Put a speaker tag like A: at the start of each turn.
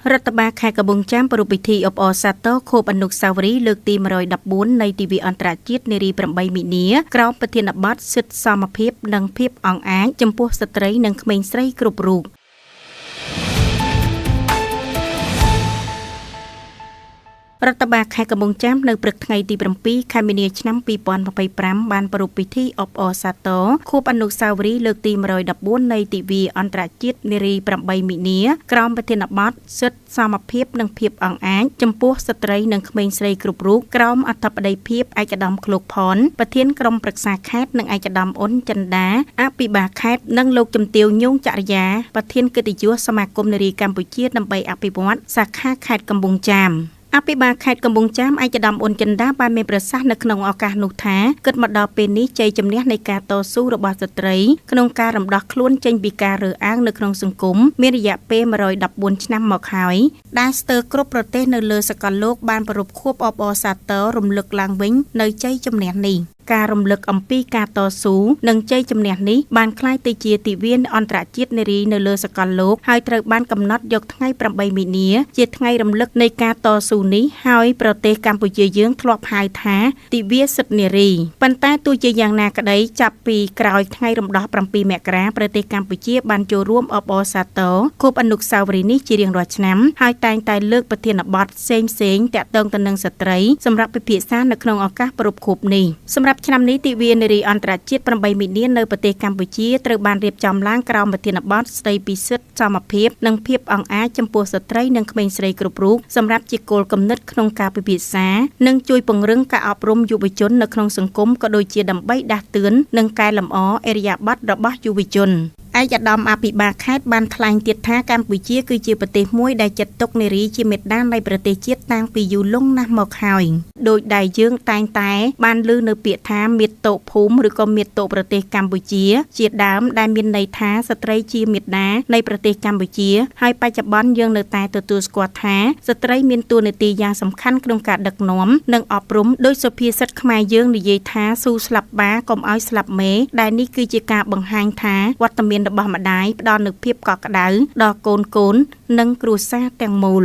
A: រដ្ឋបាលខេត្តកំពង់ចាមប្រពៃពិធីអបអរសាទរខួបអនុស្សាវរីយ៍លើកទី114នៃទិវាអន្តរជាតិនារី8មីនាក្រោមប្រធានបទសិទ្ធិសមភាពនិងភាពអង្អាចចំពោះស្ត្រីនិងក្មេងស្រីគ្រប់រូបរដ្ឋបាលខេត្តកំពង់ចាមនៅព្រឹកថ្ងៃទី7ខែមីនាឆ្នាំ2025បានប្រារព្ធពិធីអបអរសាទរខួបអនុស្សាវរីយ៍លើកទី114នៃទិវាអន្តរជាតិនារី8មីនាក្រោមប្រធានបទសិទ្ធិសមភាពនិងភាពអង្អាចចំពោះស្ត្រីនិងក្មេងស្រីគ្រប់រូបក្រោមអធិបតីភាពឯកឧត្តមឃ្លោកផនប្រធានក្រុមប្រឹក្សាខេត្តនិងឯកឧត្តមអ៊ុនចិន្តាអភិបាលខេត្តនិងលោកជំទាវញូងចរិយាប្រធានកិត្តិយសសមាគមនារីកម្ពុជាដើម្បីអភិវឌ្ឍសាខាខេត្តកំពង់ចាមអភិបាលខេត្តកំពង់ចាមឯកឧត្តមអ៊ុនចិន្តាបានមានប្រសាសន៍នៅក្នុងឱកាសនោះថាគិតមកដល់ពេលនេះជ័យជំនះនៃការតស៊ូរបស់ស្ត្រីក្នុងការរំដោះខ្លួនចេញពីការរើសអើងនៅក្នុងសង្គមមានរយៈពេល114ឆ្នាំមកហើយដែលស្ទើរគ្រប់ប្រទេសនៅលើសកលលោកបានប្រារព្ធខួបអបអរសាទររំលឹកឡើងវិញនៅជ័យជំនះនេះការរំលឹកអំពីការតស៊ូនិងជ័យជំនះនេះបានក្លាយទៅជាទិវាអន្តរជាតិនារីនៅលើសកលលោកហើយត្រូវបានកំណត់យកថ្ងៃ8មីនាជាថ្ងៃរំលឹកនៃការតស៊ូនេះហើយប្រទេសកម្ពុជាយើងធ្លាប់ហៅថាទិវាសិទ្ធិនារីប៉ុន្តែទោះជាយ៉ាងណាក្តីចាប់ពីក្រោយថ្ងៃរំដោះ7មករាប្រទេសកម្ពុជាបានចូលរួមអបអរសាទរខួបអនុស្សាវរីយ៍នេះជារៀងរាល់ឆ្នាំហើយតែងតែលើកប្រធានបទផ្សេងៗទាក់ទងទៅនឹងស្ត្រីសម្រាប់ពិភាក្សានៅក្នុងឱកាសប្រារព្ធខួបនេះសម្រាប់ឆ្នាំនេះទិវានារីអន្តរជាតិ8មីនានៅប្រទេសកម្ពុជាត្រូវបានរៀបចំឡើងក្រោមប្រធានបទស្ដីពីសិទ្ធិសមភាពនិងភាពអង្អាចចំពោះស្ត្រីនិងក្មេងស្រីគ្រប់រូបសម្រាប់ជាគោលគំនិតក្នុងការពិភាក្សានិងជួយពង្រឹងការអប់រំយុវជននៅក្នុងសង្គមក៏ដូចជាដើម្បីដាស់តឿននិងកែលម្អឥរិយាបថរបស់យុវជនឯកឧត្តមអភិបាលខេត្តបានថ្លែងទៀតថាកម្ពុជាគឺជាប្រទេសមួយដែលចាត់ទុកនារីជាមេដានៃប្រទេសជាតិតាំងពីយូរលង់ណាស់មកហើយដោយដែលយើងតែងតែបានឮនៅពាក្យថាមាតុភូមិឬក៏មាតុប្រទេសកម្ពុជាជាដើមដែលមានន័យថាស្ត្រីជាមេដានៃប្រទេសកម្ពុជាហើយបច្ចុប្បន្នយើងនៅតែទទួលស្គាល់ថាស្ត្រីមានតួនាទីយ៉ាងសំខាន់ក្នុងការដឹកនាំនិងអប់រំដោយសុភាសិតខ្មែរយើងនិយាយថាស៊ូស្លាប់បាកុំឲ្យស្លាប់មេដែលនេះគឺជាការបង្ហាញថាវត្តមានរបស់ម្ដាយផ្ដល់នូវភាពកក់ក្ដៅដល់កូននិងគ្រួសារទាំងមូល